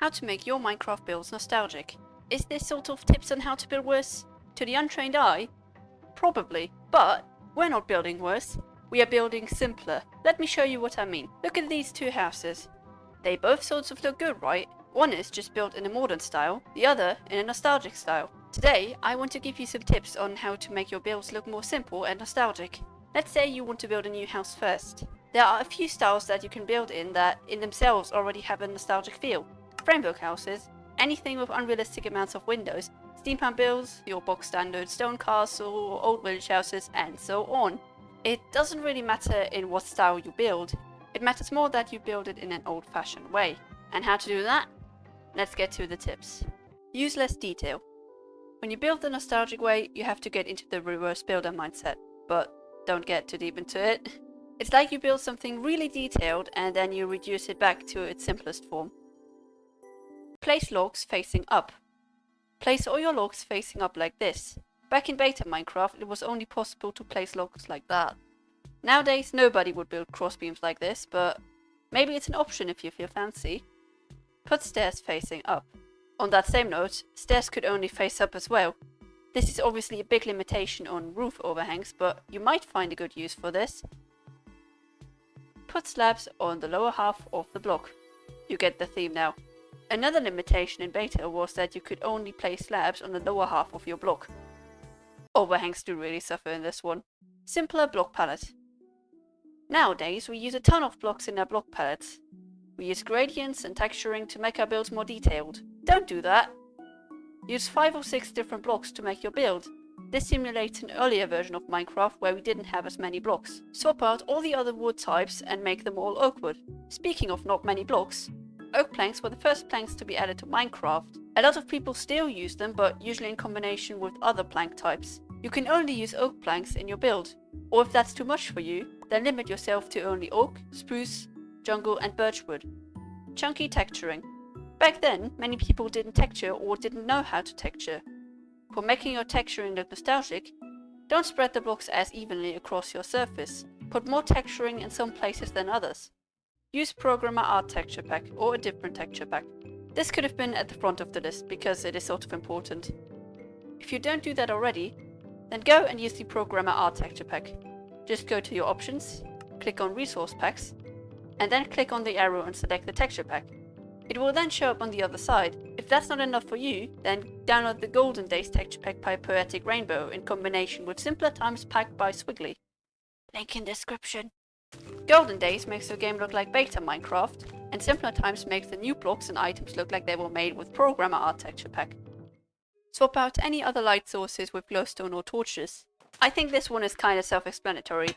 how to make your Minecraft builds nostalgic. Is this sort of tips on how to build worse? To the untrained eye? Probably, but we're not building worse, we are building simpler. Let me show you what I mean. Look at these two houses. They both sort of look good, right? One is just built in a modern style, the other in a nostalgic style. Today, I want to give you some tips on how to make your builds look more simple and nostalgic. Let's say you want to build a new house first. There are a few styles that you can build in that in themselves already have a nostalgic feel. Framework houses, anything with unrealistic amounts of windows, steampunk builds, your box standard stone castle, old village houses, and so on. It doesn't really matter in what style you build, it matters more that you build it in an old-fashioned way. And how to do that? Let's get to the tips. Use less detail. When you build the nostalgic way, you have to get into the reverse builder mindset, but don't get too deep into it. It's like you build something really detailed and then you reduce it back to its simplest form. Place logs facing up. Place all your logs facing up like this. Back in beta Minecraft, it was only possible to place logs like that. Nowadays, nobody would build crossbeams like this, but maybe it's an option if you feel fancy. Put stairs facing up. On that same note, stairs could only face up as well. This is obviously a big limitation on roof overhangs, but you might find a good use for this. Put slabs on the lower half of the block. You get the theme now. Another limitation in beta was that you could only place slabs on the lower half of your block. Overhangs do really suffer in this one. Simpler block palette. Nowadays, we use a ton of blocks in our block palettes. We use gradients and texturing to make our builds more detailed. Don't do that! Use 5 or 6 different blocks to make your build. This simulates an earlier version of Minecraft where we didn't have as many blocks. Swap out all the other wood types and make them all oak wood. Speaking of not many blocks, oak planks were the first planks to be added to Minecraft. A lot of people still use them, but usually in combination with other plank types. You can only use oak planks in your build. Or if that's too much for you, then limit yourself to only oak, spruce, jungle and birchwood. Chunky texturing. Back then, many people didn't texture or didn't know how to texture. For making your texturing look nostalgic, don't spread the blocks as evenly across your surface. Put more texturing in some places than others. Use Programmer Art Texture Pack or a different texture pack. This could have been at the front of the list because it is sort of important. If you don't do that already, then go and use the Programmer Art Texture Pack. Just go to your options, click on Resource Packs, and then click on the arrow and select the texture pack. It will then show up on the other side. If that's not enough for you, then download the Golden Days texture pack by Poetic Rainbow in combination with Simpler Times Pack by Swiggly. Link in description. Golden Days makes your game look like beta Minecraft, and Simpler Times makes the new blocks and items look like they were made with Programmer Art Texture Pack. Swap out any other light sources with glowstone or torches. I think this one is kinda self-explanatory.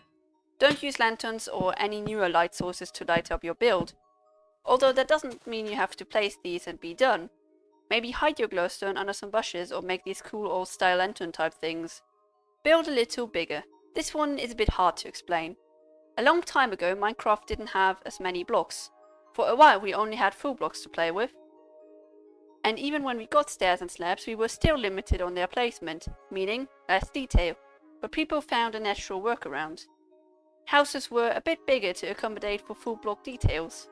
Don't use lanterns or any newer light sources to light up your build. Although that doesn't mean you have to place these and be done. Maybe hide your glowstone under some bushes or make these cool old style lantern type things. Build a little bigger. This one is a bit hard to explain. A long time ago, Minecraft didn't have as many blocks. For a while we only had full blocks to play with. And even when we got stairs and slabs, we were still limited on their placement, meaning less detail. But people found a natural workaround. Houses were a bit bigger to accommodate for full block details.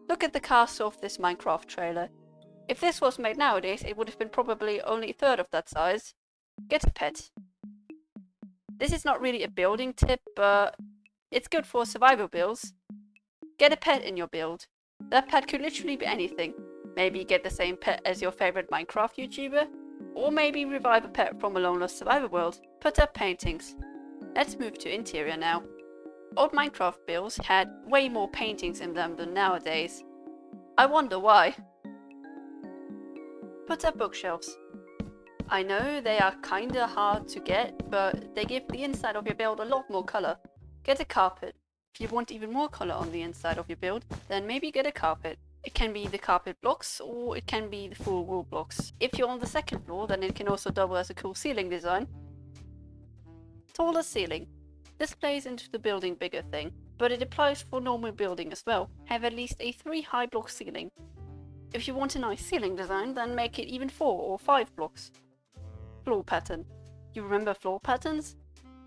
Look at the castle of this Minecraft trailer. If this was made nowadays, it would have been probably only a third of that size. Get a pet. This is not really a building tip, but it's good for survival builds. Get a pet in your build. That pet could literally be anything. Maybe get the same pet as your favorite Minecraft YouTuber, or maybe revive a pet from a Lone Lost Survivor world. Put up paintings. Let's move to interior now. Old Minecraft builds had way more paintings in them than nowadays. I wonder why. Put up bookshelves. I know they are kinda hard to get, but they give the inside of your build a lot more color. Get a carpet. If you want even more color on the inside of your build, then maybe get a carpet. It can be the carpet blocks, or it can be the full wall blocks. If you're on the second floor, then it can also double as a cool ceiling design. Taller ceiling. This plays into the building bigger thing, but it applies for normal building as well. Have at least a 3 high block ceiling. If you want a nice ceiling design, then make it even 4 or 5 blocks. Floor pattern. You remember floor patterns?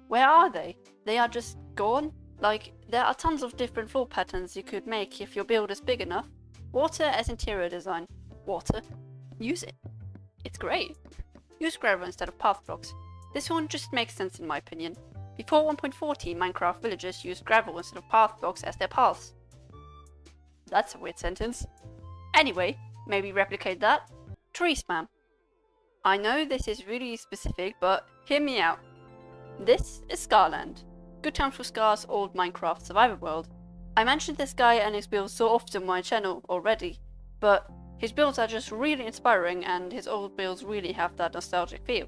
Where are they? They are just gone? Like, there are tons of different floor patterns you could make if your build is big enough. Water as interior design. Water. Use it. It's great. Use gravel instead of path blocks. This one just makes sense in my opinion. Before 1.14, Minecraft villagers used gravel instead of path blocks as their paths. That's a weird sentence. Anyway, maybe replicate that. Tree spam. I know this is really specific, but hear me out. This is Scarland. Good times for Scar's old Minecraft survivor world. I mentioned this guy and his builds so often on my channel already, but his builds are just really inspiring and his old builds really have that nostalgic feel.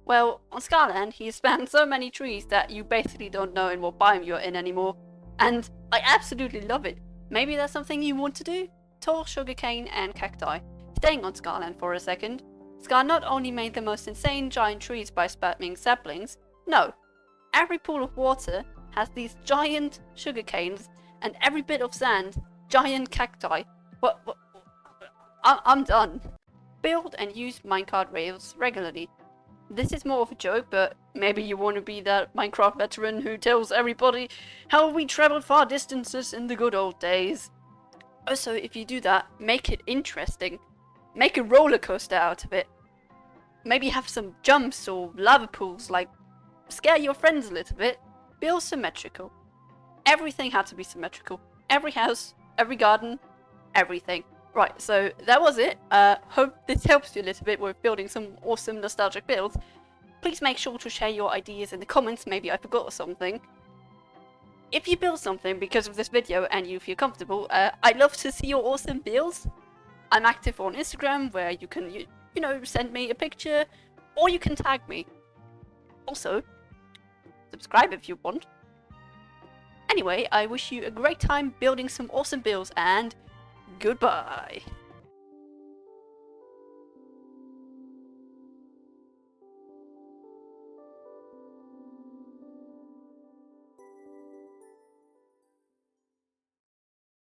Well, on Scarland, he spanned so many trees that you basically don't know in what biome you're in anymore, and I absolutely love it. Maybe that's something you want to do? Tall sugarcane and cacti. Staying on Scarland for a second, Scar not only made the most insane giant trees by spamming saplings, no, every pool of water has these giant sugarcanes and every bit of sand, giant cacti. I'm done. Build and use minecart rails regularly. This is more of a joke, but maybe you want to be that Minecraft veteran who tells everybody how we traveled far distances in the good old days. Also, if you do that, make it interesting. Make a roller coaster out of it. Maybe have some jumps or lava pools, like scare your friends a little bit. Build symmetrical. Everything had to be symmetrical. Every house, every garden, everything. Right, so that was it. Hope this helps you a little bit with building some awesome nostalgic builds. Please make sure to share your ideas in the comments, maybe I forgot something. If you build something because of this video and you feel comfortable, I'd love to see your awesome builds. I'm active on Instagram where you can, you know, send me a picture or you can tag me. Also, subscribe if you want. Anyway, I wish you a great time building some awesome builds and goodbye.